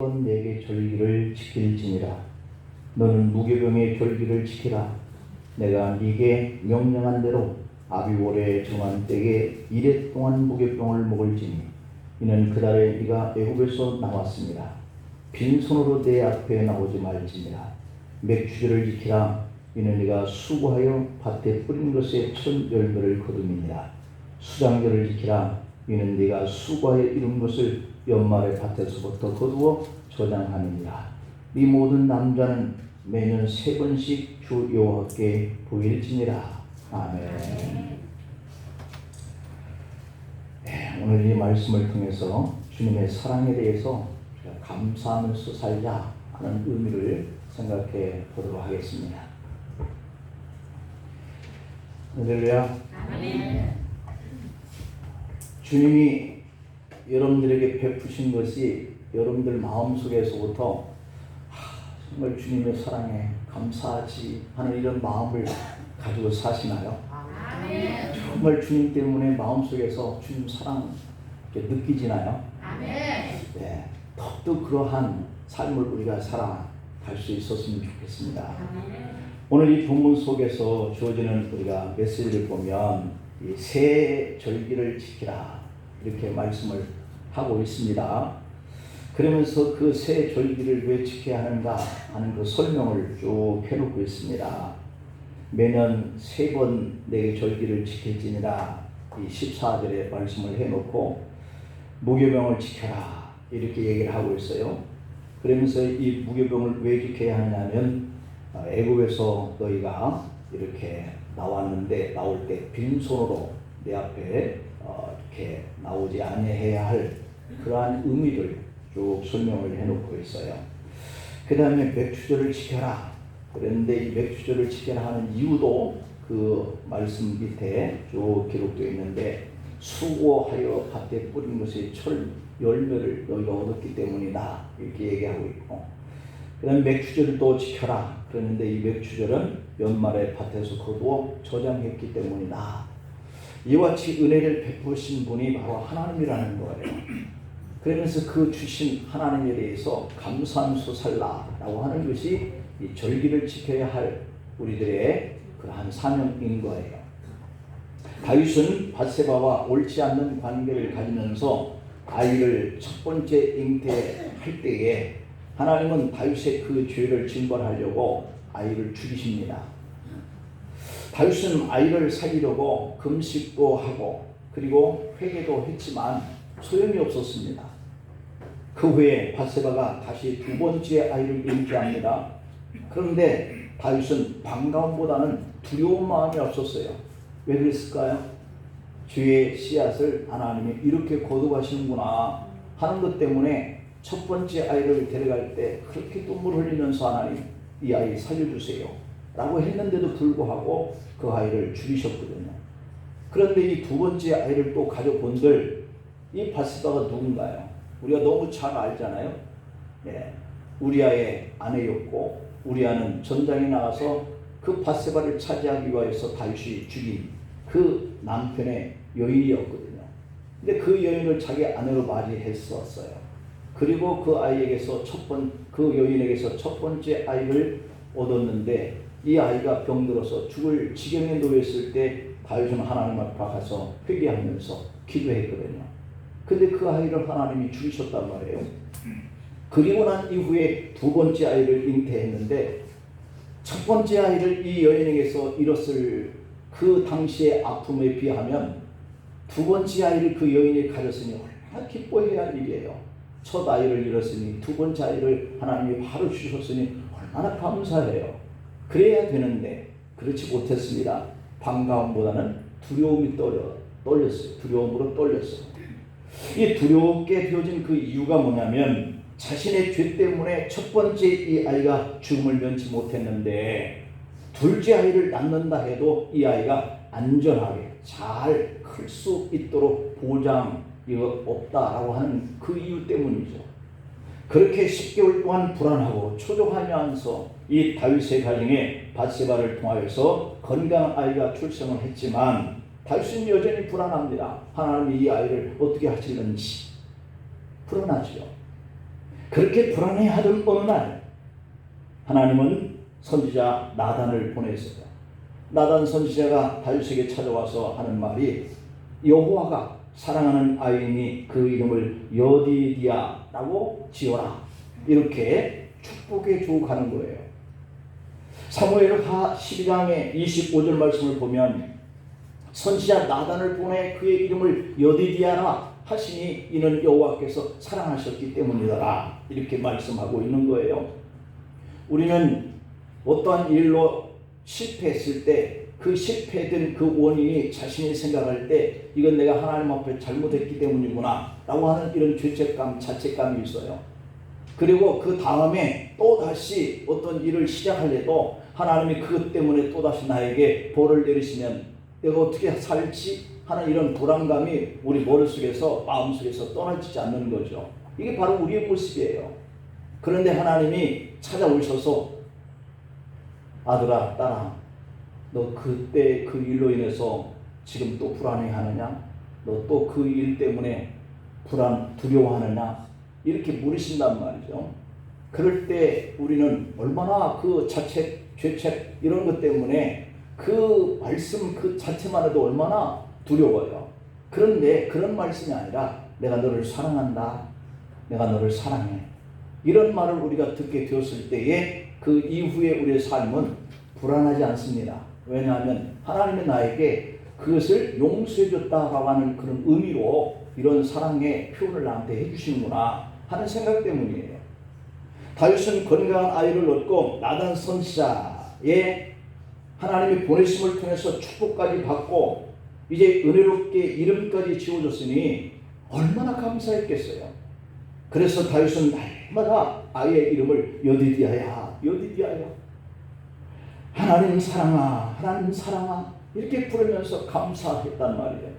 번 내게 절기를 지킬지니라. 너는 무교병의 절기를 지키라. 내가 네게 명령한 대로 아비월에 정한 때에 이레 동안 무교병을 먹을지니 이는 그달에 네가 애굽에서 나왔습니다. 빈손으로 내 앞에 나오지 말지니라. 맥주절을 지키라. 이는 네가 수고하여 밭에 뿌린 것의 첫 열매를 거둠이니라. 수장절을 지키라. 이는 네가 수고하여 이룬 것을 연말에 밭에서부터 거두어 저장함이니라. 이 모든 남자는 매년 3번씩 주 여호와께 보일지니라. 아멘. 네, 오늘 이 말씀을 통해서 주님의 사랑에 대해서 감사하면서 살자 하는 의미를 생각해 보도록 하겠습니다. 할렐루야. 아멘. 주님이 여러분들에게 베푸신 것이 여러분들 마음속에서부터 정말 주님의 사랑에 감사하지 하는 이런 마음을 가지고 사시나요? 아멘. 정말 주님 때문에 마음속에서 주님 사랑 느끼지나요? 아멘. 네, 더욱더 그러한 삶을 우리가 살아갈 수 있었으면 좋겠습니다. 아멘. 오늘 이 본문 속에서 주어지는 우리가 메시지를 보면 이 새 절기를 지키라 이렇게 말씀을 하고 있습니다. 그러면서 그 새 절기를 왜 지켜야 하는가 하는 그 설명을 쭉 해놓고 있습니다. 매년 3번 내게 절기를 지킬지니라 이 14절에 말씀을 해놓고 무교병을 지켜라 이렇게 얘기를 하고 있어요. 그러면서 이 무교병을 왜 지켜야 하냐면 애굽에서 너희가 이렇게 나왔는데 나올 때 빈손으로 내 앞에 이렇게 나오지 아니해야 할 그러한 의미를 쭉 설명을 해놓고 있어요. 그 다음에 맥주절을 지켜라. 그런데 이 맥주절을 지켜라 하는 이유도 그 말씀 밑에 쭉 기록되어 있는데 수고하여 밭에 뿌린 것의 철 열매를 너희가 얻었기 때문이다 이렇게 얘기하고 있고, 그 다음에 맥주절을 또 지켜라. 그런데 이 맥주절은 연말에 밭에서 거두어 저장했기 때문이다. 이와 같이 은혜를 베푸신 분이 바로 하나님이라는 거예요. 그러면서 그 주신 하나님에 대해서 감사하면서 살라라고 하는 것이 이 절기를 지켜야 할 우리들의 그러한 사명인 거예요. 다윗은 밧세바와 옳지 않는 관계를 가지면서 아이를 첫 번째 잉태할 때에 하나님은 다윗의 그 죄를 징벌하려고 아이를 죽이십니다. 다윗은 아이를 살리려고 금식도 하고 그리고 회개도 했지만 소용이 없었습니다. 그 후에 밧세바가 다시 2번째 아이를 잉태합니다. 그런데 다윗은 반가움보다는 두려운 마음이 없었어요. 왜 그랬을까요? 죄의 씨앗을 하나님이 이렇게 거두가시는구나 하는 것 때문에 첫 번째 아이를 데려갈 때 그렇게 눈물 흘리면서 하나님 이 아이 살려주세요 라고 했는데도 불구하고 그 아이를 죽이셨거든요. 그런데 이 2번째 아이를 또 가져본들 이 밧세바가 누군가요? 우리가 너무 잘 알잖아요. 네. 우리아의 아내였고 우리아는 전장에 나가서 그 밧세바를 차지하기 위해서 다윗이 죽인 그 남편의 여인이었거든요. 근데 그 여인을 자기 아내로 맞이했었어요. 그리고 그 아이에게서 그 여인에게서 첫 번째 아이를 얻었는데 이 아이가 병들어서 죽을 지경에 놓였을 때 다윗은 하나님 앞에 가서 회개하면서 기도했거든요. 근데 그 아이를 하나님이 죽이셨단 말이에요. 그리고 난 이후에 2번째 아이를 잉태했는데 첫 번째 아이를 이 여인에게서 잃었을 그 당시의 아픔에 비하면 2번째 아이를 그 여인이 가졌으니 얼마나 기뻐해야 할 일이에요. 첫 아이를 잃었으니 2번째 아이를 하나님이 바로 주셨으니 얼마나 감사해요. 그래야 되는데 그렇지 못했습니다. 반가움보다는 두려움이 떨렸어요. 두려움으로 떨렸어요. 이 두렵게 되어진 그 이유가 뭐냐면 자신의 죄 때문에 첫 번째 이 아이가 죽음을 면치 못했는데 둘째 아이를 낳는다 해도 이 아이가 안전하게 잘 클 수 있도록 보장이 없다라고 하는 그 이유 때문이죠. 그렇게 10개월 동안 불안하고 초조하면서 이 다윗의 가정에 밧세바를 통하여서 건강한 아이가 출생을 했지만 다윗은 여전히 불안합니다. 하나님이 이 아이를 어떻게 하실는지 불안하죠. 그렇게 불안해하던 어느 날 하나님은 선지자 나단을 보냈어요. 나단 선지자가 다윗에게 찾아와서 하는 말이 여호와가 사랑하는 아이니 그 이름을 여디디아라고 지어라. 이렇게 축복해 주고 가는 거예요. 사무엘하 12장의 25절 말씀을 보면 선지자 나단을 보내 그의 이름을 여디디아라 하시니 이는 여호와께서 사랑하셨기 때문이더라. 이렇게 말씀하고 있는 거예요. 우리는 어떠한 일로 실패했을 때 그 실패된 그 원인이 자신이 생각할 때 이건 내가 하나님 앞에 잘못했기 때문이구나 라고 하는 이런 죄책감, 자책감이 있어요. 그리고 그 다음에 또다시 어떤 일을 시작하려도 하나님이 그것 때문에 또다시 나에게 벌을 내리시면 내가 어떻게 살지 하는 이런 불안감이 우리 머릿속에서 마음속에서 떠나지지 않는 거죠. 이게 바로 우리의 모습이에요. 그런데 하나님이 찾아오셔서 아들아 딸아 너 그때 그 일로 인해서 지금 또 불안해하느냐? 너 또 그 일 때문에 두려워하느냐? 이렇게 물으신단 말이죠. 그럴 때 우리는 얼마나 그 자책, 죄책 이런 것 때문에 그 말씀 그 자체만 해도 얼마나 두려워요. 그런데 그런 말씀이 아니라 내가 너를 사랑한다. 내가 너를 사랑해. 이런 말을 우리가 듣게 되었을 때에 그 이후에 우리의 삶은 불안하지 않습니다. 왜냐하면 하나님은 나에게 그것을 용서해 줬다라고 하는 그런 의미로 이런 사랑의 표현을 나한테 해주시는구나 하는 생각 때문이에요. 다윗은 건강한 아이를 얻고 나단 선지자의 하나님이 보내심을 통해서 축복까지 받고 이제 은혜롭게 이름까지 지어줬으니 얼마나 감사했겠어요. 그래서 다윗은 날마다 아이의 이름을 여디디아야 여디디아야 하나님 사랑아 하나님 사랑아 이렇게 부르면서 감사했단 말이에요.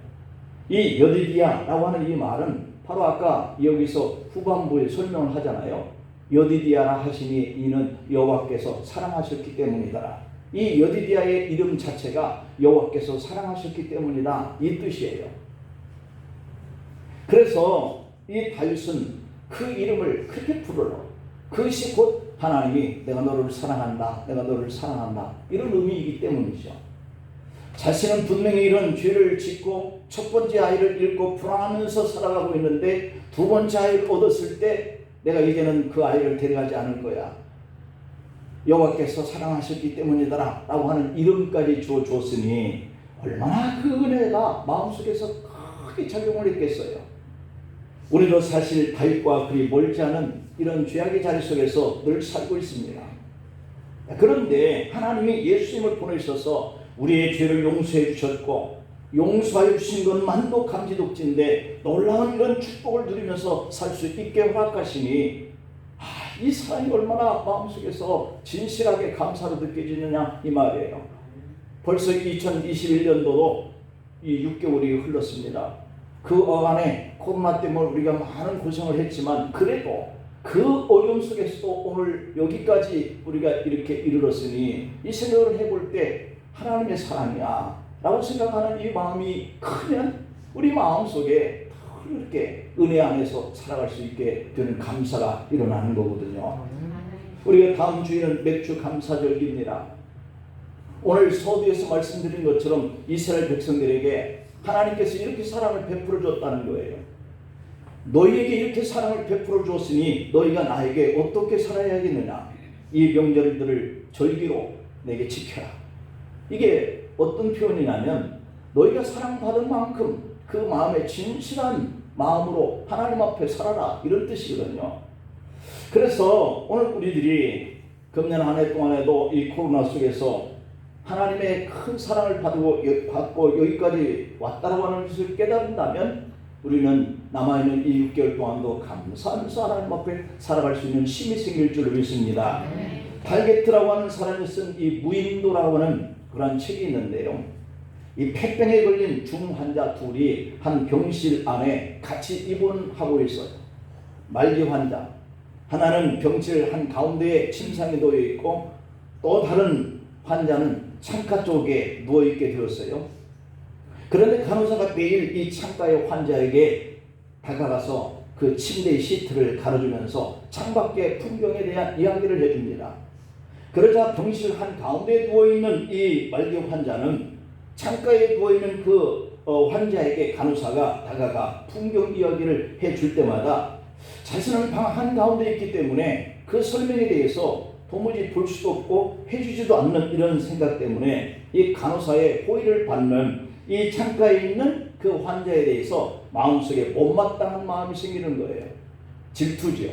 이 여디디아라고 하는 이 말은 바로 아까 여기서 후반부에 설명을 하잖아요. 여디디아라 하시니 이는 여호와께서 사랑하셨기 때문이다. 이 여디디아의 이름 자체가 여호와께서 사랑하셨기 때문이다 이 뜻이에요. 그래서 이 다윗은 그 이름을 그렇게 부르러 그것이 곧 하나님이 내가 너를 사랑한다 내가 너를 사랑한다 이런 의미이기 때문이죠. 자신은 분명히 이런 죄를 짓고 첫 번째 아이를 잃고 불안하면서 살아가고 있는데 두 번째 아이를 얻었을 때 내가 이제는 그 아이를 데려가지 않을 거야. 여호와께서 사랑하셨기 때문이더라 라고 하는 이름까지 주었으니 얼마나 그 은혜가 마음속에서 크게 작용을 했겠어요. 우리도 사실 다윗과 그리 멀지 않은 이런 죄악의 자리 속에서 늘 살고 있습니다. 그런데 하나님이 예수님을 보내셔서 우리의 죄를 용서해 주셨고 용서해 주신 것만도 감지독지인데 놀라운 이런 축복을 누리면서 살 수 있게 허락하시니 이 사랑이 얼마나 마음속에서 진실하게 감사로 느껴지느냐 이 말이에요. 벌써 2021년도도 이 6개월이 흘렀습니다. 그 어간에 코로나 때문에 우리가 많은 고생을 했지만 그래도 그 어려움 속에서도 오늘 여기까지 우리가 이렇게 이르렀으니 이 생각을 해볼 때 하나님의 사랑이야 라고 생각하는 이 마음이 크면 우리 마음속에 이렇게 은혜 안에서 살아갈 수 있게 되는 감사가 일어나는 거거든요. 우리가 다음 주에는 맥주 감사절기입니다. 오늘 서두에서 말씀드린 것처럼 이스라엘 백성들에게 하나님께서 이렇게 사랑을 베풀어 줬다는 거예요. 너희에게 이렇게 사랑을 베풀어 줬으니 너희가 나에게 어떻게 살아야겠느냐. 이 명절들을 절기로 내게 지켜라. 이게 어떤 표현이냐면 너희가 사랑받은 만큼 그 마음에 진실한 마음으로 하나님 앞에 살아라 이런 뜻이거든요. 그래서 오늘 우리들이 금년 한 해 동안에도 이 코로나 속에서 하나님의 큰 사랑을 받고 여기까지 왔다고 하는 것을 깨닫는다면 우리는 남아있는 이 6개월 동안도 감사하면서 하나님 앞에 살아갈 수 있는 힘이 생길 줄 믿습니다. 달게트라고 하는 사람이 쓴 이 무인도라고 하는 그런 책이 있는데요. 이 폐병에 걸린 중환자 둘이 한 병실 안에 같이 입원하고 있어요. 말기 환자. 하나는 병실 한 가운데에 침상에 놓여 있고 또 다른 환자는 창가 쪽에 누워있게 되었어요. 그런데 간호사가 매일 이 창가의 환자에게 다가가서 그 침대 시트를 가려주면서 창밖의 풍경에 대한 이야기를 해줍니다. 그러자 병실 한가운데 누워있는 이 말기 환자는 창가에 누워있는 그 환자에게 간호사가 다가가 풍경 이야기를 해줄 때마다 자신은 방 한가운데 있기 때문에 그 설명에 대해서 도무지 볼 수도 없고 해주지도 않는 이런 생각 때문에 이 간호사의 호의를 받는 이 창가에 있는 그 환자에 대해서 마음속에 못마땅한 마음이 생기는 거예요. 질투죠.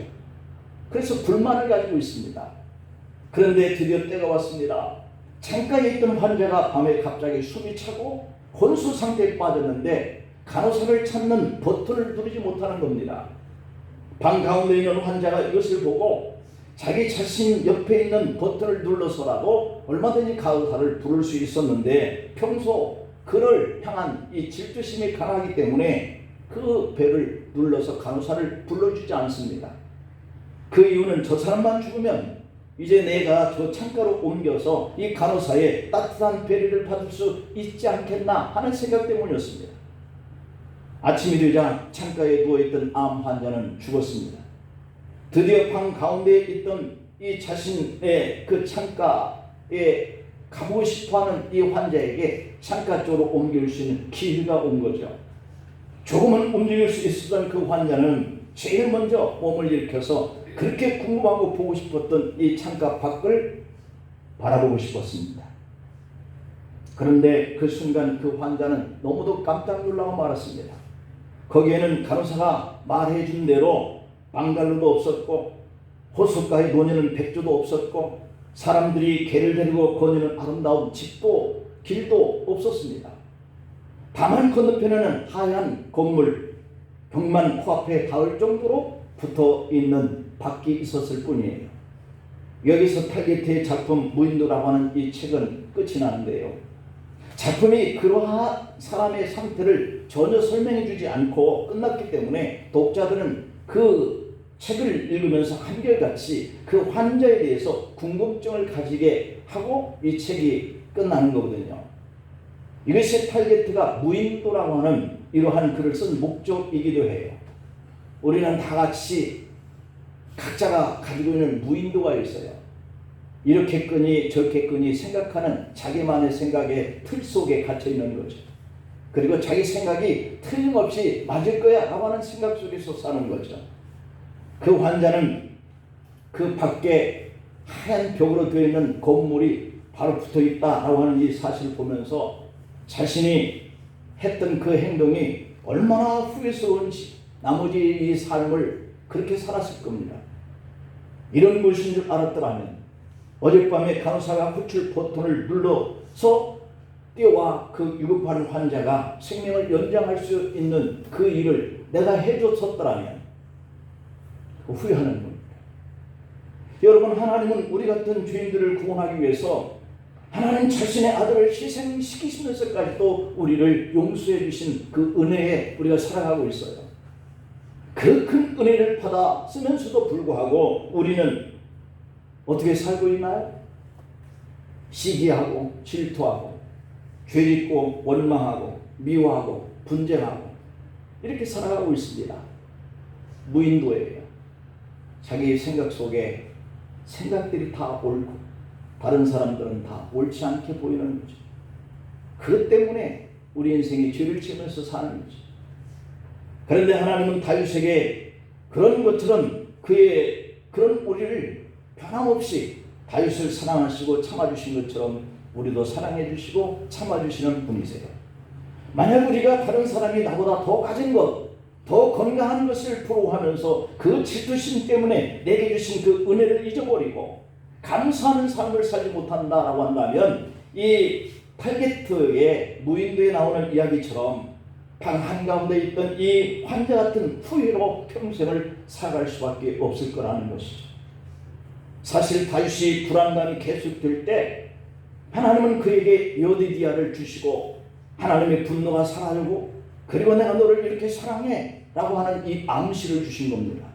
그래서 불만을 가지고 있습니다. 그런데 드디어 때가 왔습니다. 창가에 있던 환자가 밤에 갑자기 숨이 차고 혼수 상태에 빠졌는데 간호사를 찾는 버튼을 누르지 못하는 겁니다. 방 가운데 있는 환자가 이것을 보고 자기 자신 옆에 있는 버튼을 눌러서라도 얼마든지 간호사를 부를 수 있었는데 평소 그를 향한 이 질투심이 강하기 때문에 그 배를 눌러서 간호사를 불러주지 않습니다. 그 이유는 저 사람만 죽으면 이제 내가 저 창가로 옮겨서 이 간호사의 따뜻한 배려를 받을 수 있지 않겠나 하는 생각 때문이었습니다. 아침이 되자 창가에 누워있던 암 환자는 죽었습니다. 드디어 방 가운데 있던 이 자신의 그 창가에 가보고 싶어하는 이 환자에게 창가 쪽으로 옮길 수 있는 기회가 온 거죠. 조금은 움직일 수 있었던 그 환자는 제일 먼저 몸을 일으켜서 그렇게 궁금하고 보고 싶었던 이 창가 밖을 바라보고 싶었습니다. 그런데 그 순간 그 환자는 너무도 깜짝 놀라고 말았습니다. 거기에는 간호사가 말해준 대로 방갈로도 없었고 호숫가에 놓이는 백조도 없었고 사람들이 개를 데리고 거니는 아름다운 집도 길도 없었습니다. 다만 건너편에는 하얀 건물 벽만 코앞에 닿을 정도로 붙어있는 밖이 있었을 뿐이에요. 여기서 탈게트의 작품 무인도라고 하는 이 책은 끝이 나는데요. 작품이 그러한 사람의 상태를 전혀 설명해 주지 않고 끝났기 때문에 독자들은 그 책을 읽으면서 한결같이 그 환자에 대해서 궁금증을 가지게 하고 이 책이 끝나는 거거든요. 이것이 탈게트가 무인도라고 하는 이러한 글을 쓴 목적이기도 해요. 우리는 다 같이 각자가 가지고 있는 무인도가 있어요. 이렇게거니 저렇게거니 생각하는 자기만의 생각의 틀 속에 갇혀 있는 거죠. 그리고 자기 생각이 틀림없이 맞을 거야 라고 하는 생각 속에서 사는 거죠. 그 환자는 그 밖에 하얀 벽으로 되어 있는 건물이 바로 붙어 있다라고 하는 이 사실을 보면서 자신이 했던 그 행동이 얼마나 후회스러운지 나머지 이 삶을 그렇게 살았을 겁니다. 이런 것인 줄 알았더라면 어젯밤에 간호사가 호출 버튼을 눌러서 뛰어와 그 유급하는 환자가 생명을 연장할 수 있는 그 일을 내가 해줬었더라면 후회하는 겁니다. 여러분, 하나님은 우리 같은 죄인들을 구원하기 위해서 하나님 자신의 아들을 희생시키시면서까지도 우리를 용서해 주신 그 은혜에 우리가 살아가고 있어요. 그 큰 은혜를 받아 쓰면서도 불구하고 우리는 어떻게 살고 있나요? 시기하고 질투하고 죄짓고 원망하고 미워하고 분쟁하고 이렇게 살아가고 있습니다. 무인도예요. 자기 생각 속에 생각들이 다 옳고 다른 사람들은 다 옳지 않게 보이는 거죠. 그것 때문에 우리 인생이 죄를 지으면서 사는 거죠. 그런데 하나님은 다윗에게 그런 것처럼 그의 그런 우리를 변함없이 다윗을 사랑하시고 참아주신 것처럼 우리도 사랑해 주시고 참아주시는 분이세요. 만약 우리가 다른 사람이 나보다 더 가진 것, 더 건강한 것을 부러워하면서 그 질투심 때문에 내게 주신 그 은혜를 잊어버리고 감사하는 삶을 살지 못한다라고 한다면 이 탈게트의 무인도에 나오는 이야기처럼 방 한가운데 있던 이 환자 같은 후회로 평생을 살아갈 수밖에 없을 거라는 것이죠. 사실 다윗이 불안감이 계속될 때 하나님은 그에게 여디디아를 주시고 하나님의 분노가 사라지고 그리고 내가 너를 이렇게 사랑해 라고 하는 이 암시를 주신 겁니다.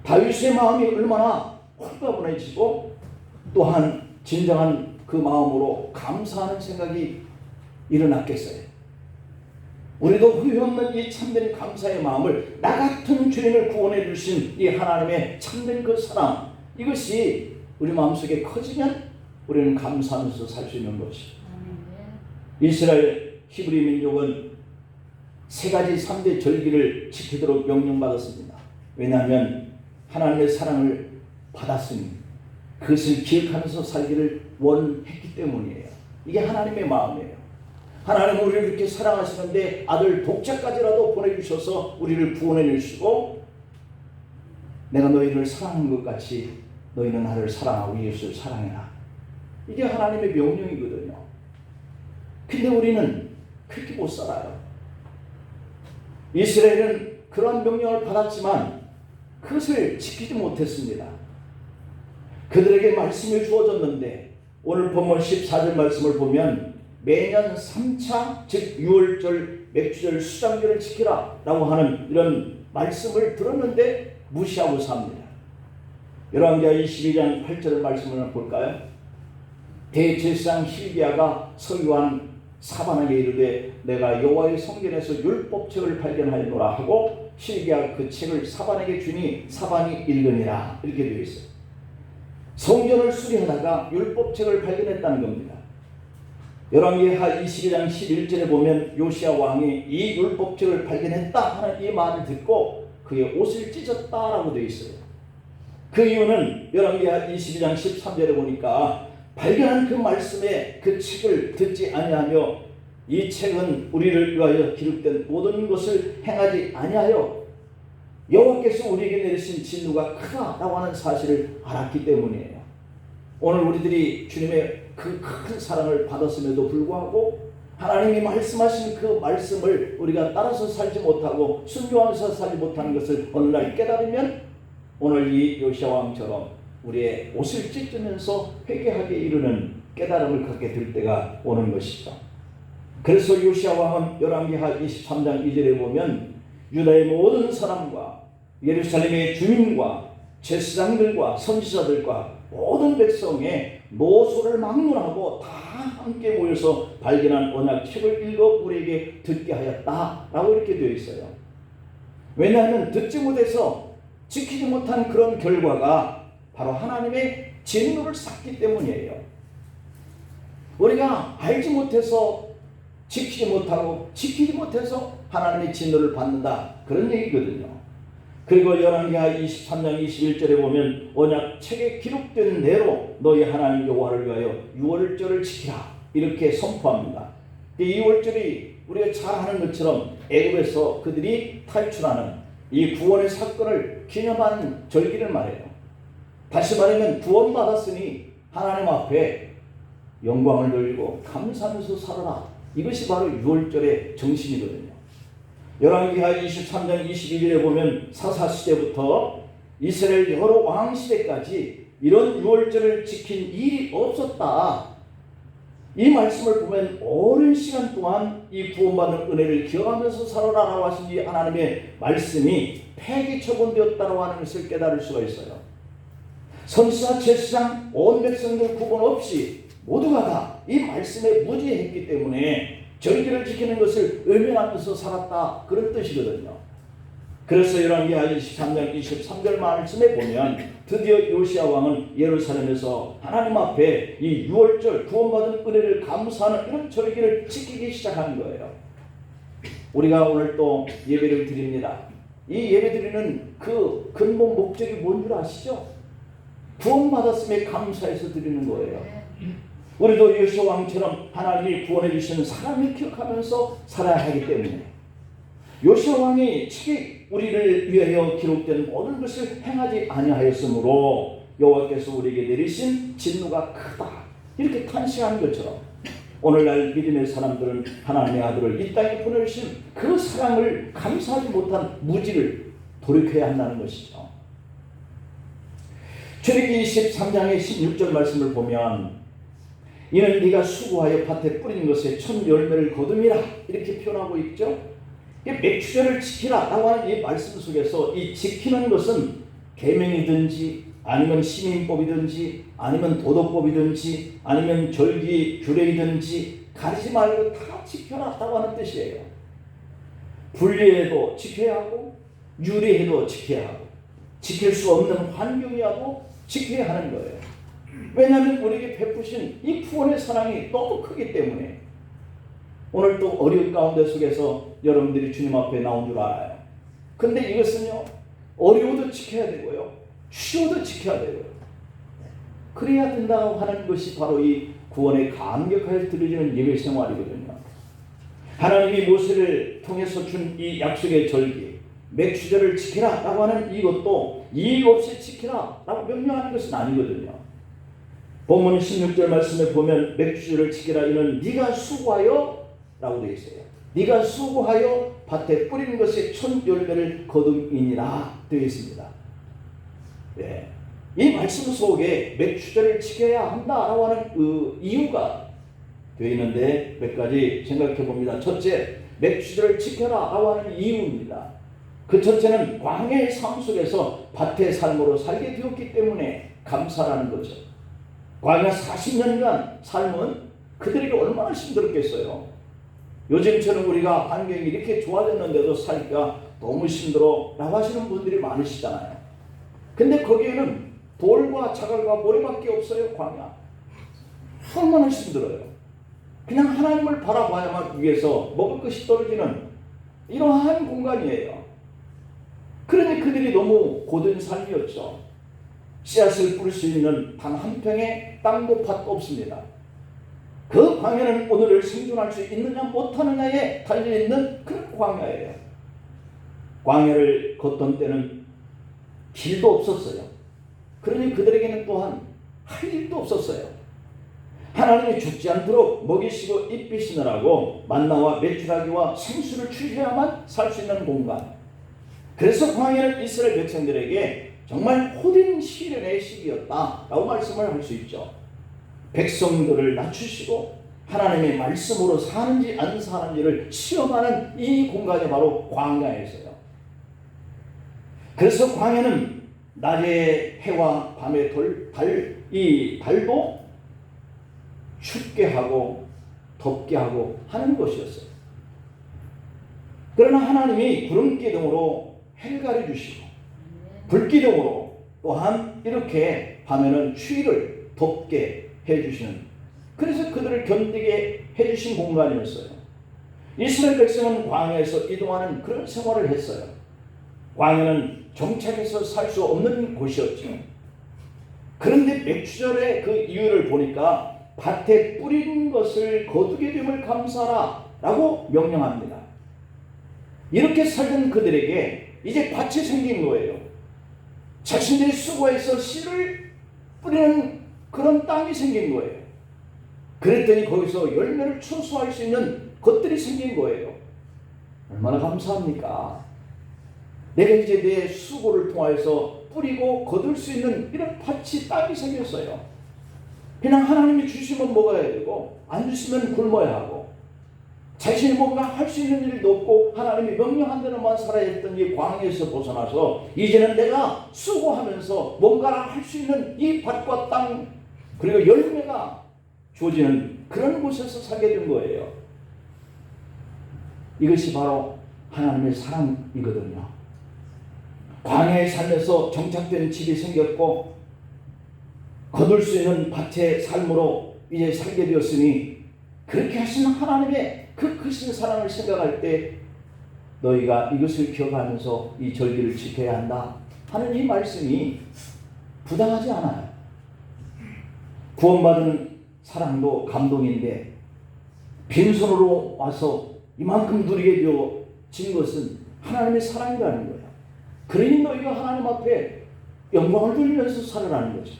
다윗의 마음이 얼마나 홀가분해지고 또한 진정한 그 마음으로 감사하는 생각이 일어났겠어요. 우리도 후회 없는 이 참된 감사의 마음을, 나 같은 죄인을 구원해 주신 이 하나님의 참된 그 사랑, 이것이 우리 마음속에 커지면 우리는 감사하면서 살 수 있는 것이죠. 이스라엘 히브리 민족은 세 가지 3대 절기를 지키도록 명령받았습니다. 왜냐하면 하나님의 사랑을 받았으니 그것을 기억하면서 살기를 원했기 때문이에요. 이게 하나님의 마음이에요. 하나님은 우리를 이렇게 사랑하시는데 아들 독자까지라도 보내주셔서 우리를 구원해 주시고, 내가 너희를 사랑한 것 같이 너희는 나를 사랑하고 예수를 사랑해라. 이게 하나님의 명령이거든요. 근데 우리는 그렇게 못 살아요. 이스라엘은 그런 명령을 받았지만 그것을 지키지 못했습니다. 그들에게 말씀이 주어졌는데 오늘 본문 14절 말씀을 보면 매년 3차 즉 6월절, 맥주절, 수장절을 지키라 라고 하는 이런 말씀을 들었는데 무시하고 삽니다. 열왕기하 22장 8절 말씀을 볼까요? 대제사장 hil기야가 서기관 사반에게 이르되 내가 여호와의 성전에서 율법책을 발견하였노라 하고 hil기야가 그 책을 사반에게 주니 사반이 읽으니라, 이렇게 되어 있어요. 성전을 수리하다가 율법책을 발견했다는 겁니다. 열왕기하 22장 11절에 보면 요시야 왕이 이 율법책을 발견했다 하는 이 말을 듣고 그의 옷을 찢었다라고 되어 있어요. 그 이유는 열왕기하 22장 13절에 보니까 발견한 그 말씀에 그 책을 듣지 아니하며 이 책은 우리를 위하여 기록된 모든 것을 행하지 아니하여 여호와께서 우리에게 내리신 진노가 크다라고 하는 사실을 알았기 때문이에요. 오늘 우리들이 주님의 그 큰 사랑을 받았음에도 불구하고 하나님이 말씀하신 그 말씀을 우리가 따라서 살지 못하고 순종하면서 살지 못하는 것을 어느 날 깨달으면 오늘 이 요시야 왕처럼 우리의 옷을 찢으면서 회개하게 이르는 깨달음을 갖게 될 때가 오는 것이죠. 그래서 요시야 왕은 열왕기하 23장 2절에 보면 유다의 모든 사람과 예루살렘의 주민과 제사장들과 선지자들과 모든 백성의 노소를 막론하고 다 함께 모여서 발견한 언약책을 읽어 우리에게 듣게 하였다라고 이렇게 되어 있어요. 왜냐하면 듣지 못해서 지키지 못한 그런 결과가 바로 하나님의 진노를 샀기 때문이에요. 우리가 알지 못해서 지키지 못하고 지키지 못해서 하나님의 진노를 받는다, 그런 얘기거든요. 그리고 열왕기하 23장 21절에 보면 언약책에 기록된 대로 너희 하나님 여호와를 위하여 유월절을 지키라, 이렇게 선포합니다. 이 유월절이 우리가 잘 아는 것처럼 애굽에서 그들이 탈출하는 이 구원의 사건을 기념한 절기를 말해요. 다시 말하면 구원받았으니 하나님 앞에 영광을 돌리고 감사하면서 살아라, 이것이 바로 유월절의 정신이거든요. 열왕기하 23장 22절에 보면 사사시대부터 이스라엘 여러 왕시대까지 이런 유월절을 지킨 일이 없었다. 이 말씀을 보면 오랜 시간 동안 이 구원받는 은혜를 기억하면서 살아라라고 하신 이 하나님의 말씀이 폐기 처분되었다고 하는 것을 깨달을 수가 있어요. 선지자, 제사장, 온 백성들 구분 없이 모두가 다 이 말씀에 무지했기 때문에 절기를 지키는 것을 외면하면서 살았다, 그런 뜻이거든요. 그래서 열왕기하 23장 23절 말씀에 보면 드디어 요시야 왕은 예루살렘에서 하나님 앞에 이 유월절 구원받은 은혜를 감사하는 이런 절기를 지키기 시작한 거예요. 우리가 오늘 또 예배를 드립니다. 이 예배 드리는 그 근본 목적이 뭔 줄 아시죠? 구원받았음에 감사해서 드리는 거예요. 우리도 요시야 왕처럼 하나님이 구원해 주시는 사랑을 기억하면서 살아야 하기 때문에 요시야 왕이 책에 우리를 위하여 기록된 모든 것을 행하지 아니하였으므로 여호와께서 우리에게 내리신 진노가 크다, 이렇게 탄식하는 것처럼 오늘날 믿음의 사람들은 하나님의 아들을 이 땅에 보내주신 그 사랑을 감사하지 못한 무지를 돌이켜야 한다는 것이죠. 출애굽기 13장의 16절 말씀을 보면 이는 네가 수고하여 밭에 뿌린 것에 첫 열매를 거둠이라, 이렇게 표현하고 있죠. 맥주절을 지키라 라고 하는 이 말씀 속에서 이 지키는 것은 계명이든지 아니면 시민법이든지 아니면 도덕법이든지 아니면 절기 규례이든지 가리지 말고 다 지켜라 라고 하는 뜻이에요. 불리해도 지켜야 하고 유리해도 지켜야 하고 지킬 수 없는 환경이라도 지켜야 하는 거예요. 왜냐하면 우리에게 베푸신 이 구원의 사랑이 너무 크기 때문에. 오늘 또 어려운 가운데 속에서 여러분들이 주님 앞에 나온 줄 알아요. 근데 이것은요, 어려워도 지켜야 되고요, 쉬워도 지켜야 되고요. 그래야 된다고 하는 것이 바로 이 구원의 감격하여 드려지는 예배 생활이거든요. 하나님이 모세를 통해서 준 이 약속의 절기, 맥주절을 지키라 라고 하는 이것도 이의 없이 지키라 라고 명령하는 것은 아니거든요. 본문 16절 말씀에 보면 맥주절을 지키라 이는 네가 수고하여 라고 되어 있어요. 네가 수고하여 밭에 뿌리는 것이 첫 열매를 거둠이니라 되어 있습니다. 네. 이 말씀 속에 맥주절을 지켜야 한다라고 하는 그 이유가 되어 있는데 몇 가지 생각해 봅니다. 첫째, 맥주절을 지켜라 라고 하는 이유입니다. 그 첫째는 광야의 삶 속에서 밭의 삶으로 살게 되었기 때문에 감사라는 거죠. 광야 40년간 삶은 그들에게 얼마나 힘들었겠어요. 요즘처럼 우리가 환경이 이렇게 좋아졌는데도 살기가 너무 힘들어 라고 하시는 분들이 많으시잖아요. 근데 거기에는 돌과 자갈과 모래밖에 없어요. 광야 얼마나 힘들어요. 그냥 하나님을 바라봐야만 위해서 먹을 것이 떨어지는 이러한 공간이에요. 그러니 그들이 너무 고된 삶이었죠. 씨앗을 뿌릴 수 있는 단 한 평의 땅도 밭도 없습니다. 그 광야는 오늘을 생존할 수 있느냐 못하느냐에 달려있는 그런 광야예요. 광야를 걷던 때는 길도 없었어요. 그러니 그들에게는 또한 할 일도 없었어요. 하나님이 죽지 않도록 먹이시고 입히시느라고 만나와 메추라기와 생수를 주셔야만 살 수 있는 공간. 그래서 광야는 이스라엘 백성들에게 정말 호된 시련의 시기였다라고 말씀을 할 수 있죠. 백성들을 낮추시고 하나님의 말씀으로 사는지 안 사는지를 시험하는 이 공간이 바로 광야에서요. 그래서 광야는 낮의 해와 밤의 이 달도 춥게 하고 덥게 하고 하는 곳이었어요. 그러나 하나님이 구름기둥으로 해를 가려주시고 불기둥으로 또한 이렇게 밤에는 추위를 덥게 해주시는, 그래서 그들을 견디게 해주신 공간이었어요. 이스라엘 백성은 광야에서 이동하는 그런 생활을 했어요. 광야는 정착해서 살 수 없는 곳이었죠. 그런데 맥주절의 그 이유를 보니까 밭에 뿌린 것을 거두게 됨을 감사하라 라고 명령합니다. 이렇게 살던 그들에게 이제 밭이 생긴 거예요. 자신들이 수고해서 씨를 뿌리는 그런 땅이 생긴 거예요. 그랬더니 거기서 열매를 추수할 수 있는 것들이 생긴 거예요. 얼마나 감사합니까? 내가 이제 내 수고를 통하여서 뿌리고 거둘 수 있는 이런 밭이 땅이 생겼어요. 그냥 하나님이 주시면 먹어야 되고 안 주시면 굶어야 하고 자신이 뭔가 할 수 있는 일도 없고 하나님이 명령한 대로만 살아야 했던 이 광야에서 벗어나서 이제는 내가 수고하면서 뭔가를 할 수 있는 이 밭과 땅 그리고 열매가 주어지는 그런 곳에서 살게 된 거예요. 이것이 바로 하나님의 사랑이거든요. 광야의 삶에서 정착된 집이 생겼고 거둘 수 있는 밭의 삶으로 이제 살게 되었으니 그렇게 하시는 하나님의 그 크신 사랑을 생각할 때 너희가 이것을 기억하면서 이 절기를 지켜야 한다 하는 이 말씀이 부당하지 않아요. 구원받은 사랑도 감동인데 빈손으로 와서 이만큼 누리게 되어진 것은 하나님의 사랑이라는 거예요. 그러니 너희가 하나님 앞에 영광을 돌리면서 살아라는 거죠.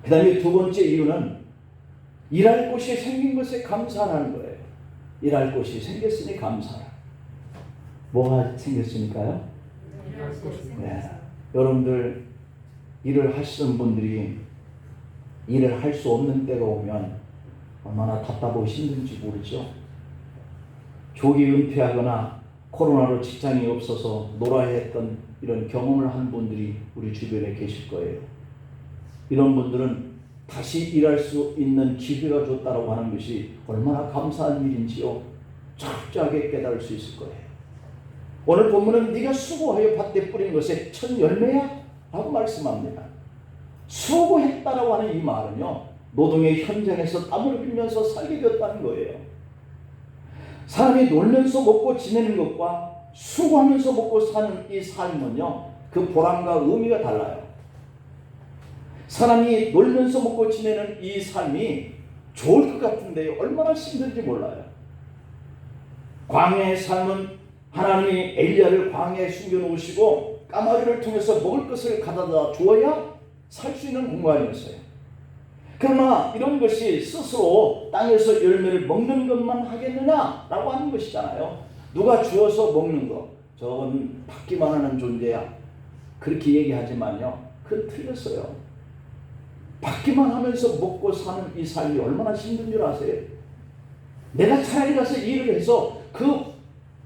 그 다음에 두 번째 이유는 일할 곳이 생긴 것에 감사하는 거예요. 일할 곳이 생겼으니 감사하라. 뭐가 생겼으니까요? 네. 여러분들 일을 하시는 분들이 일을 할 수 없는 때가 오면 얼마나 답답하고 힘든지 모르죠. 조기 은퇴하거나 코로나로 직장이 없어서 놀아야 했던 이런 경험을 한 분들이 우리 주변에 계실 거예요. 이런 분들은 다시 일할 수 있는 기회가 줬다라고 하는 것이 얼마나 감사한 일인지요. 철저하게 깨달을 수 있을 거예요. 오늘 본문은 네가 수고하여 밭에 뿌린 것의 첫 열매야? 라고 말씀합니다. 수고했다라고 하는 이 말은요, 노동의 현장에서 땀을 흘리면서 살게 되었다는 거예요. 사람이 놀면서 먹고 지내는 것과 수고하면서 먹고 사는 이 삶은요, 그 보람과 의미가 달라요. 사람이 놀면서 먹고 지내는 이 삶이 좋을 것 같은데 얼마나 힘든지 몰라요. 광야의 삶은 하나님이 엘리야를 광야에 숨겨놓으시고 까마귀를 통해서 먹을 것을 가져다 주어야 살 수 있는 공간이었어요. 그러나 이런 것이 스스로 땅에서 열매를 먹는 것만 하겠느냐라고 하는 것이잖아요. 누가 주어서 먹는 거, 저건 받기만 하는 존재야, 그렇게 얘기하지만요, 그건 틀렸어요. 받기만 하면서 먹고 사는 이 삶이 얼마나 힘든 줄 아세요? 내가 차라리 가서 일을 해서 그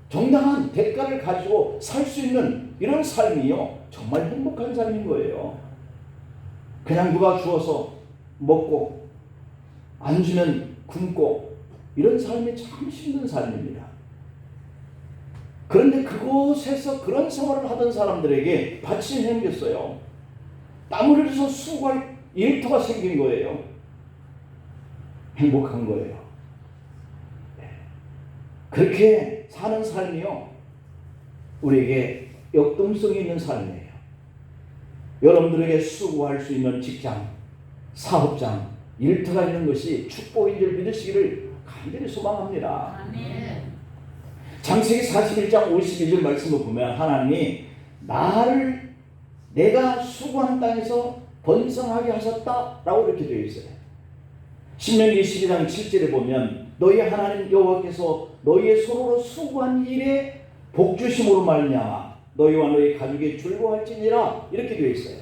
정당한 대가를 가지고 살 수 있는 이런 삶이요, 정말 행복한 삶인 거예요. 그냥 누가 주어서 먹고 안 주면 굶고 이런 삶이 참 힘든 삶입니다. 그런데 그곳에서 그런 생활을 하던 사람들에게 밭이 생겼어요. 땀을 흘려서 수고할 일터가 생긴 거예요. 행복한 거예요. 그렇게 사는 삶이요, 우리에게 역동성이 있는 삶이에요. 여러분들에게 수고할 수 있는 직장, 사업장, 일터가 있는 것이 축복인 줄 믿으시기를 간절히 소망합니다. 아멘. 창세기 41장 52절 말씀을 보면 하나님이 나를 내가 수고한 땅에서 번성하게 하셨다라고 이렇게 되어 있어요. 신명기 12장 7절에 보면 너희 하나님 여호와께서 너희의 손으로 수고한 일에 복주심으로 말미암아 너희와 너희 가족이 즐거워할지니라 이렇게 되어 있어요.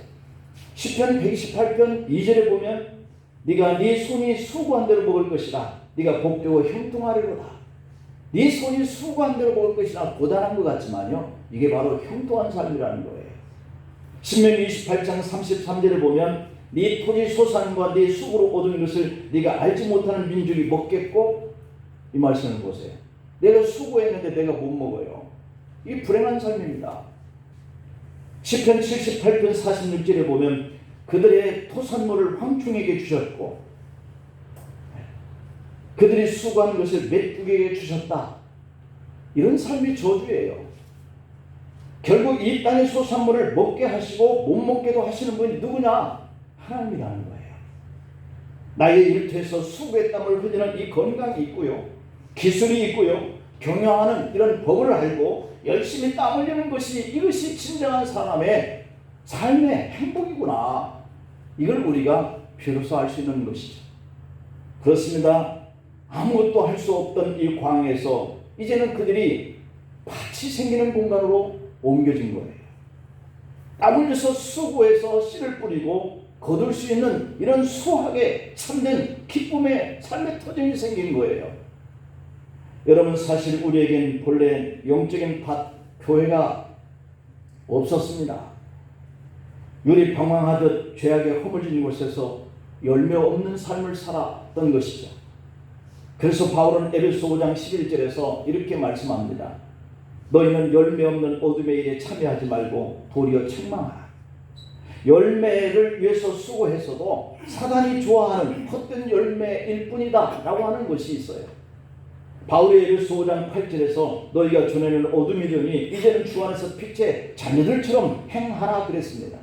시편 128편 2절에 보면 네가 네 손이 수고한 대로 먹을 것이다. 네가 복되고 형통하리로다. 네 손이 수고한 대로 먹을 것이라 고단한 것 같지만요, 이게 바로 형통한 삶이라는 거예요. 신명기 28장 33절에 보면 네 토지 소산과 네 수고로 얻은 것을 네가 알지 못하는 민족이 먹겠고, 이 말씀을 보세요. 내가 수고했는데 내가 못 먹어요. 이 불행한 삶입니다. 시편 78편 46절에 보면 그들의 토산물을 황충에게 주셨고 그들이 수고한 것을 메뚜기에게 주셨다. 이런 삶이 저주예요. 결국 이 땅의 소산물을 먹게 하시고 못 먹게도 하시는 분이 누구냐? 하나님이라는 거예요. 나의 일터에서 수고의 땀을 흘리는 이 건강이 있고요, 기술이 있고요, 경영하는 이런 법을 알고 열심히 땀 흘리는 것이, 이것이 진정한 사람의 삶의 행복이구나. 이걸 우리가 비로소 알 수 있는 것이죠. 그렇습니다. 아무것도 할 수 없던 이 광야에서 이제는 그들이 밭이 생기는 공간으로 옮겨진 거예요. 땀 흘려서 수고해서 씨를 뿌리고 거둘 수 있는 이런 수확에 참된 기쁨의 삶의 터전이 생긴 거예요. 여러분, 사실 우리에겐 본래 영적인 밭, 교회가 없었습니다. 유리 방황하듯 죄악에 허물진 곳에서 열매 없는 삶을 살았던 것이죠. 그래서 바울은 에베소 5장 11절에서 이렇게 말씀합니다. 너희는 열매 없는 어둠의 일에 참여하지 말고 도리어 책망하라. 열매를 위해서 수고했어도 사단이 좋아하는 헛된 열매일 뿐이다 라고 하는 것이 있어요. 바울이 에베소 5장 8절에서 너희가 전에는 어둠이더니 이제는 주 안에서 빛의 자녀들처럼 행하라 그랬습니다.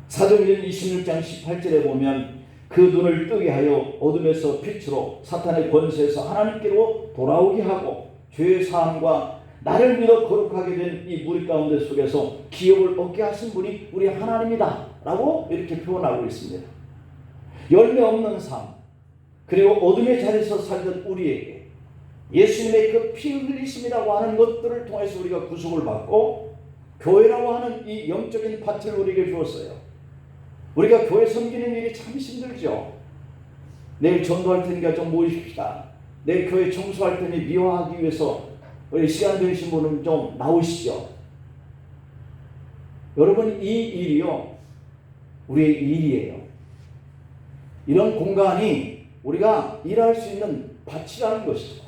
사도행전 26장 18절에 보면 그 눈을 뜨게 하여 어둠에서 빛으로 사탄의 권세에서 하나님께로 돌아오게 하고 죄의 사함과 나를 믿어 거룩하게 된 이 무리 가운데 속에서 기업을 얻게 하신 분이 우리 하나님이다 라고 이렇게 표현하고 있습니다. 열매 없는 삶, 그리고 어둠의 자리에서 살던 우리에게 예수님의 그 피 흘리심이라고 하는 것들을 통해서 우리가 구속을 받고 교회라고 하는 이 영적인 밭을 우리에게 주었어요. 우리가 교회 섬기는 일이 참 힘들죠. 내일 전도할 테니까 좀 모이십시다. 내일 교회 청소할 테니 미화하기 위해서 우리 시간 되신 분은 좀 나오시죠. 여러분, 이 일이요, 우리의 일이에요. 이런 공간이 우리가 일할 수 있는 밭이라는 것이죠.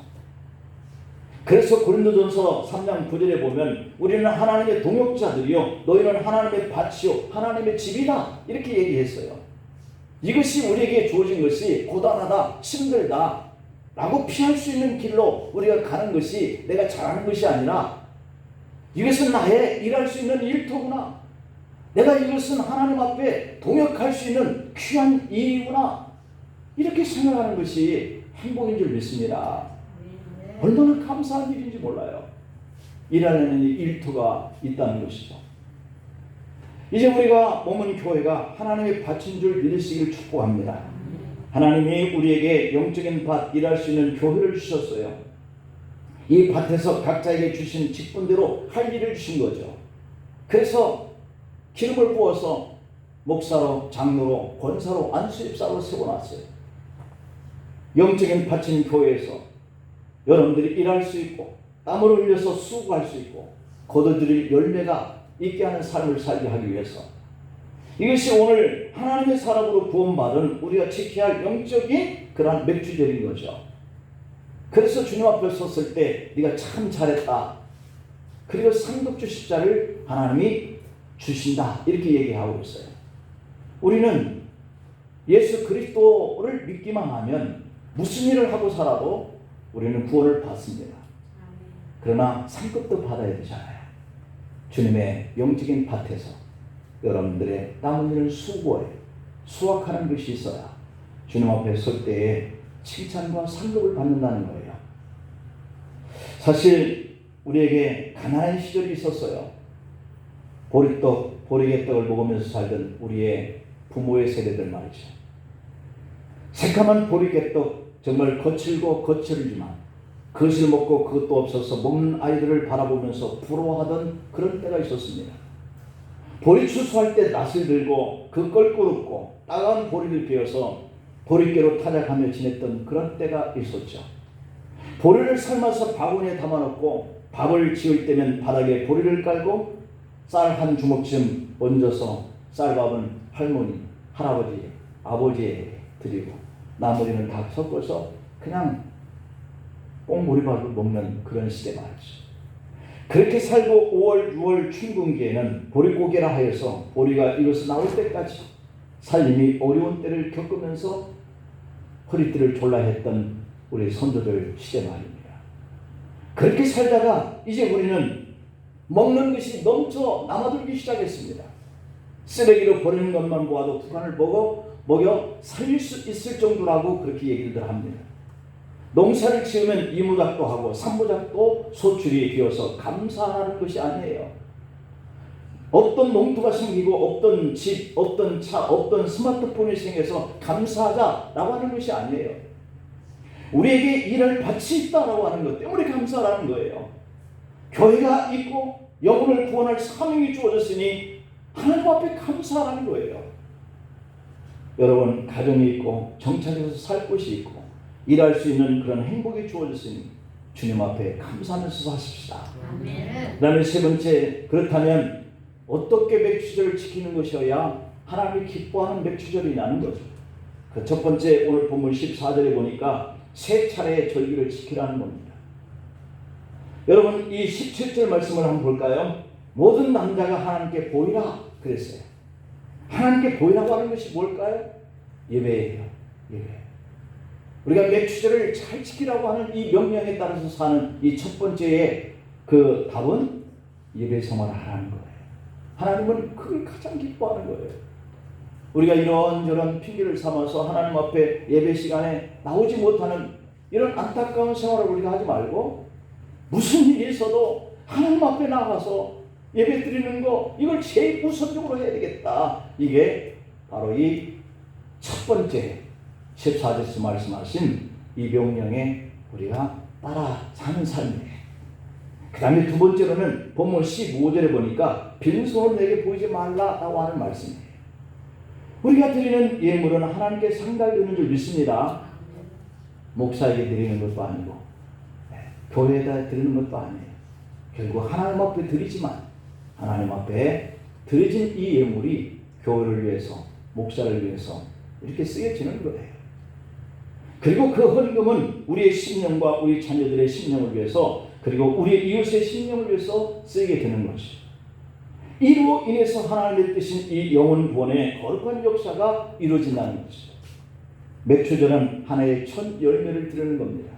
그래서 고린도전서 3장 9절에 보면 우리는 하나님의 동역자들이요 너희는 하나님의 밭이요 하나님의 집이다 이렇게 얘기했어요. 이것이 우리에게 주어진 것이 고단하다 힘들다 라고 피할 수 있는 길로 우리가 가는 것이 내가 잘하는 것이 아니라 이것은 나의 일할 수 있는 일터구나, 내가 이것은 하나님 앞에 동역할 수 있는 귀한 일이구나 이렇게 생각하는 것이 행복인 줄 믿습니다. 얼마나 감사한 일인지 몰라요. 일하는 일터가 있다는 것이죠. 이제 우리가 머문 교회가 하나님의 밭인 줄 믿으시기를 축복합니다. 하나님이 우리에게 영적인 밭, 일할 수 있는 교회를 주셨어요. 이 밭에서 각자에게 주신 직분대로 할 일을 주신 거죠. 그래서 기름을 부어서 목사로, 장로로, 권사로, 안수집사로 세워놨어요. 영적인 밭인 교회에서 여러분들이 일할 수 있고 땀을 흘려서 수고할 수 있고 거둬들일 열매가 있게 하는 삶을 살게 하기 위해서, 이것이 오늘 하나님의 사람으로 구원받은 우리가 지켜야 할 영적인 그러한 맥주절인 거죠. 그래서 주님 앞에 섰을 때 네가 참 잘했다, 그리고 상급주 십자를 하나님이 주신다 이렇게 얘기하고 있어요. 우리는 예수 그리스도를 믿기만 하면 무슨 일을 하고 살아도 우리는 구원을 받습니다. 그러나 상급도 받아야 되잖아요. 주님의 영적인 밭에서 여러분들의 땀 흘리는 수고에 수확하는 것이 있어야 주님 앞에 설 때에 칭찬과 상급을 받는다는 거예요. 사실 우리에게 가난한 시절이 있었어요. 보리떡, 보리개떡을 먹으면서 살던 우리의 부모의 세대들 말이죠. 새까만 보리개떡 정말 거칠고 거칠지만 그것을 먹고 그것도 없어서 먹는 아이들을 바라보면서 부러워하던 그런 때가 있었습니다. 보리 추수할 때 낫을 들고 그 껄끄럽고 따가운 보리를 베어서 보리깨로 타작하며 지냈던 그런 때가 있었죠. 보리를 삶아서 바구니에 담아놓고 밥을 지을 때면 바닥에 보리를 깔고 쌀 한 주먹쯤 얹어서 쌀밥은 할머니, 할아버지, 아버지에게 드리고 나머지는 다 섞어서 그냥 꽁보리밥을 먹는 그런 시대 말이죠. 그렇게 살고 5월, 6월 춘궁기에는 보리고개라 하여서 보리가 익어서 나올 때까지 살림이 어려운 때를 겪으면서 허리띠를 졸라 했던 우리 선조들 시대 말입니다. 그렇게 살다가 이제 우리는 먹는 것이 넘쳐 남아들기 시작했습니다. 쓰레기로 버리는 것만 보아도 북한을 먹여 살릴 수 있을 정도라고 그렇게 얘기를 합니다. 농사를 지으면 이모작도 하고 삼모작도 소출이 되어서 감사하는 것이 아니에요. 어떤 농토가 생기고 어떤 집, 어떤 차, 어떤 스마트폰이 생겨서 감사하자라고 하는 것이 아니에요. 우리에게 일할 밭이 있다라고 하는 것 때문에 감사하는 거예요. 교회가 있고 영혼을 구원할 사명이 주어졌으니 하나님 앞에 감사하는 거예요. 여러분 가정이 있고 정착해서 살 곳이 있고 일할 수 있는 그런 행복이 주어졌으니 주님 앞에 감사하면서 사십시다. 그 다음에 세 번째, 그렇다면 어떻게 맥주절을 지키는 것이어야 하나님이 기뻐하는 맥주절이냐는 거죠. 그 첫 번째 오늘 본문 14절에 보니까 세 차례의 절기를 지키라는 겁니다. 여러분 이 17절 말씀을 한번 볼까요? 모든 남자가 하나님께 보이라 그랬어요. 하나님께 보이라고 하는 것이 뭘까요? 예배예요. 예배. 우리가 맥주절을 잘 지키라고 하는 이 명령에 따라서 사는 이 첫 번째의 그 답은 예배 생활을 하라는 거예요. 하나님은 그걸 가장 기뻐하는 거예요. 우리가 이런저런 핑계를 삼아서 하나님 앞에 예배 시간에 나오지 못하는 이런 안타까운 생활을 우리가 하지 말고 무슨 일이 있어도 하나님 앞에 나가서 예배 드리는 거, 이걸 제일 우선적으로 해야 되겠다. 이게 바로 이 첫 번째 14절에서 말씀하신 이 명령에 우리가 따라 사는 삶이에요. 그 다음에 두 번째로는 본문 15절에 보니까 빈손으로 내게 보이지 말라라고 하는 말씀이에요. 우리가 드리는 예물은 하나님께 상달되는 줄 믿습니다. 목사에게 드리는 것도 아니고 교회에다 드리는 것도 아니에요. 결국 하나님 앞에 드리지만 하나님 앞에 드려진 이 예물이 교회를 위해서, 목사를 위해서 이렇게 쓰여지는 거예요. 그리고 그 헌금은 우리의 심령과 우리 자녀들의 심령을 위해서 그리고 우리 이웃의 심령을 위해서 쓰이게 되는 것이죠. 이로 인해서 하나님의 뜻인 이 영혼 구원의 거룩한 역사가 이루어진다는 것이죠. 맥주전은 하나의 첫 열매를 드리는 겁니다.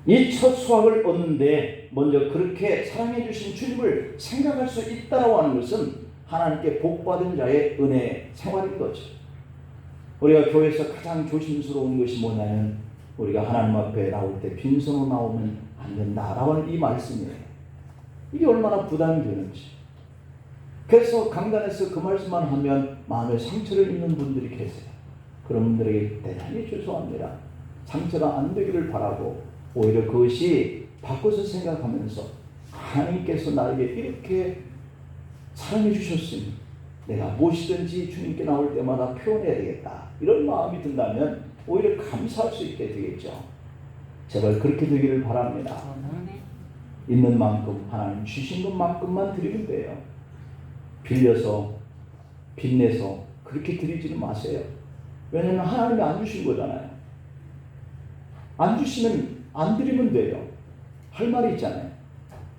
이 첫 수확을 얻는데 먼저 그렇게 사랑해 주신 주님을 생각할 수 있다라고 하는 것은 하나님께 복받은 자의 은혜 생활인 거죠. 우리가 교회에서 가장 조심스러운 것이 뭐냐면 우리가 하나님 앞에 나올 때 빈손으로 나오면 안 된다라고 하는 이 말씀이에요. 이게 얼마나 부담이 되는지. 그래서 강단에서 그 말씀만 하면 마음에 상처를 입는 분들이 계세요. 그런 분들에게 대단히 죄송합니다. 상처가 안 되기를 바라고 오히려 그것이 바꿔서 생각하면서 하나님께서 나에게 이렇게 사랑해 주셨으니 내가 무엇이든지 주님께 나올 때마다 표현해야 되겠다. 이런 마음이 든다면 오히려 감사할 수 있게 되겠죠. 제발 그렇게 되기를 바랍니다. 있는 만큼 하나님 주신 것만큼만 드리면 돼요. 빌려서 빚내서 그렇게 드리지는 마세요. 왜냐하면 하나님이 안 주신 거잖아요. 안 주시면 안 드리면 돼요. 할 말이 있잖아요.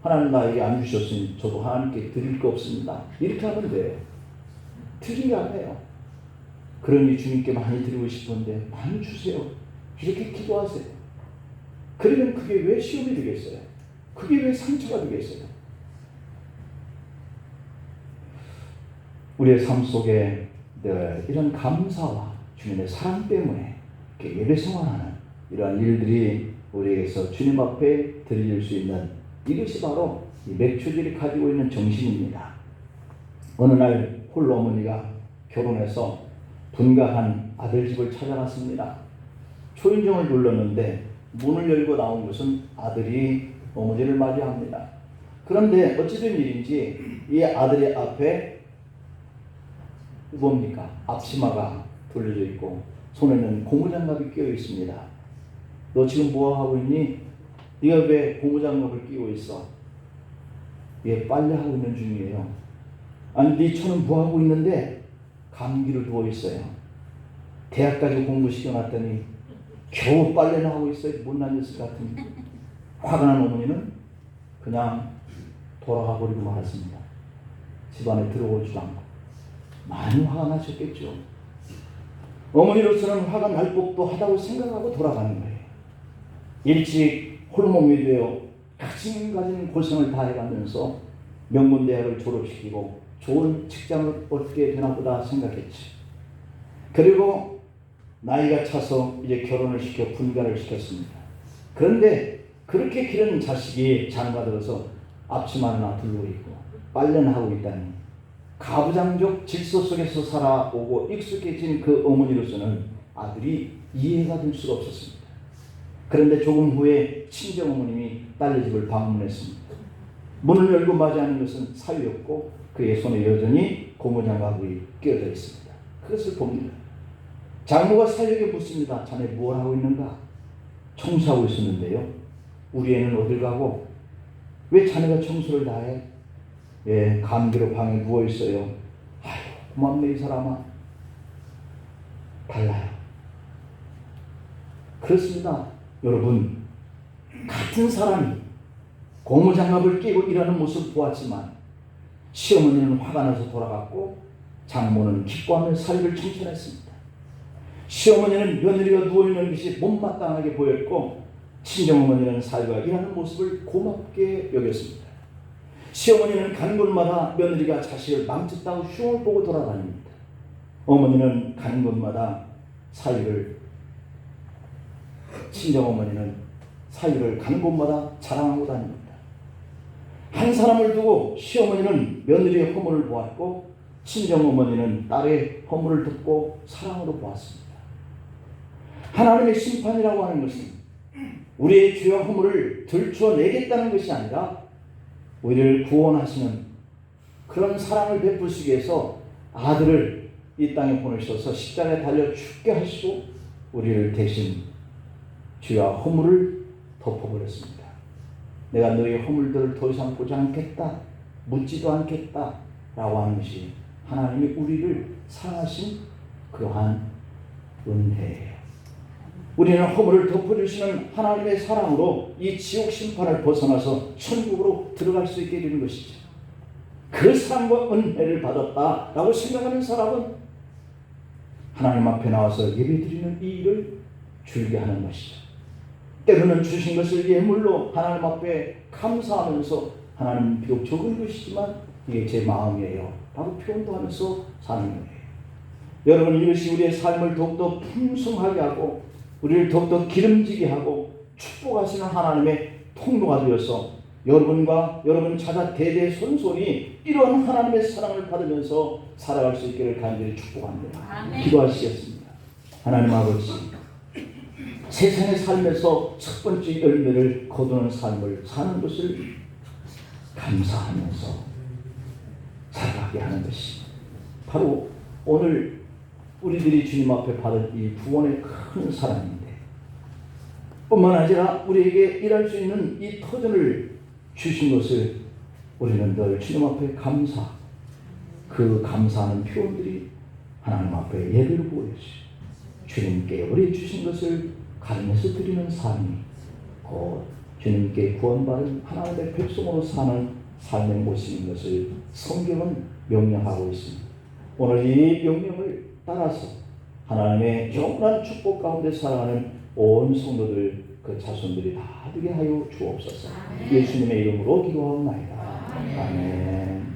하나님 나에게 안 주셨으니 저도 하나님께 드릴 거 없습니다. 이렇게 하면 돼요. 틀린 게 아니에요. 그러니 주님께 많이 드리고 싶은데 많이 주세요. 이렇게 기도하세요. 그러면 그게 왜 시험이 되겠어요? 그게 왜 상처가 되겠어요? 우리의 삶 속에 이런 감사와 주님의 사랑 때문에 이렇게 예배 생활하는 이러한 일들이 우리에게서 주님 앞에 드릴 수 있는 이것이 바로 이 맥주들이 가지고 있는 정신입니다. 어느 날 홀로 어머니가 결혼해서 분가한 아들 집을 찾아갔습니다. 초인종을 눌렀는데 문을 열고 나온 것은 아들이 어머니를 맞이합니다. 그런데 어찌된 일인지 이 아들의 앞에 뭡니까? 앞치마가 돌려져 있고 손에는 고무장갑이 끼어 있습니다. 너 지금 뭐 하고 있니? 네가 왜 고무장갑을 끼고 있어? 얘 빨래하고 있는 중이에요. 아니 네 처는 뭐 하고 있는데? 감기로 누워 있어요. 대학까지 공부시켜놨더니 겨우 빨래나 하고 있어요. 못난 녀석 같은. 화가 난 어머니는 그냥 돌아가 버리고 말았습니다. 집안에 들어오지도 않고. 많이 화가 나셨겠죠. 어머니로서는 화가 날 법도 하다고 생각하고 돌아가는 거예요. 일찍 홀몸이 되어 가진 고생을 다 해가면서 명문대학을 졸업시키고 좋은 직장을 얻게 되나 보다 생각했지. 그리고 나이가 차서 이제 결혼을 시켜 분가를 시켰습니다. 그런데 그렇게 기른 자식이 장가들어서 앞치마는 앞들고 있고 빨래는 하고 있다니 가부장적 질서 속에서 살아오고 익숙해진 그 어머니로서는 아들이 이해가 될 수가 없었습니다. 그런데 조금 후에 친정어머님이 딸네 집을 방문했습니다. 문을 열고 맞이하는 것은 사위였고 그의 손에 여전히 고무장갑이 끼어져 있습니다. 그것을 봅니다. 장모가 사위에게 묻습니다. 자네 뭘 하고 있는가? 청소하고 있었는데요. 우리 애는 어딜 가고 왜 자네가 청소를 다 해? 예, 감기로 방에 누워있어요. 아유, 고맙네 이 사람아. 달라요. 그렇습니다. 여러분, 같은 사람이 고무장갑을 끼고 일하는 모습을 보았지만 시어머니는 화가 나서 돌아갔고 장모는 기뻐하며 사위를 칭찬했습니다. 시어머니는 며느리가 누워있는 것이 못마땅하게 보였고 친정어머니는 사위가 일하는 모습을 고맙게 여겼습니다. 시어머니는 가는 곳마다 며느리가 자식을 망쳤다고 흉을 보고 돌아다닙니다. 어머니는 가는 곳마다 친정어머니는 사위를 가는 곳마다 자랑하고 다닙니다. 한 사람을 두고 시어머니는 며느리의 허물을 보았고 친정어머니는 딸의 허물을 듣고 사랑으로 보았습니다. 하나님의 심판이라고 하는 것은 우리의 죄와 허물을 들춰내겠다는 것이 아니라 우리를 구원하시는 그런 사랑을 베푸시기 위해서 아들을 이 땅에 보내셔서 십자가에 달려 죽게 하시고 우리를 대신 죄와 허물을 덮어버렸습니다. 내가 너의 허물들을 더 이상 보지 않겠다, 묻지도 않겠다 라고 하는 것이 하나님이 우리를 사랑하신 그러한 은혜예요. 우리는 허물을 덮어주시는 하나님의 사랑으로 이 지옥 심판을 벗어나서 천국으로 들어갈 수 있게 되는 것이죠. 그 사랑과 은혜를 받았다라고 생각하는 사람은 하나님 앞에 나와서 예배드리는 이 일을 줄게 하는 것이죠. 때로는 주신 것을 예물로 하나님 앞에 감사하면서 하나님 비록 적은 것이지만 이게 제 마음이에요 라고 표현도 하면서 사는 거예요. 여러분, 이것이 우리의 삶을 더욱더 풍성하게 하고 우리를 더욱더 기름지게 하고 축복하시는 하나님의 통로가 되어서 여러분과 여러분 자자 대대손손이 이런 하나님의 사랑을 받으면서 살아갈 수 있기를 간절히 축복합니다. 아멘. 기도하시겠습니다. 하나님 아버지, 세상의 삶에서 첫 번째 열매를 거두는 삶을 사는 것을 감사하면서 살아가게 하는 것이 바로 오늘 우리들이 주님 앞에 받은 이 구원의 큰 사랑인데, 뿐만 아니라 우리에게 일할 수 있는 이 터전을 주신 것을 우리는 늘 주님 앞에 감사, 그 감사하는 표현들이 하나님 앞에 예배로 보여주시 주님께 우리 주신 것을 가정에서 드리는 삶이 곧 주님께 구원받은 하나님의 백성으로 사는 삶의 모습인 것을 성경은 명령하고 있습니다. 오늘 이 명령을 따라서 하나님의 영원한 축복 가운데 살아가는 온 성도들 그 자손들이 다 되게 하여 주옵소서. 예수님의 이름으로 기도하옵나이다. 아멘.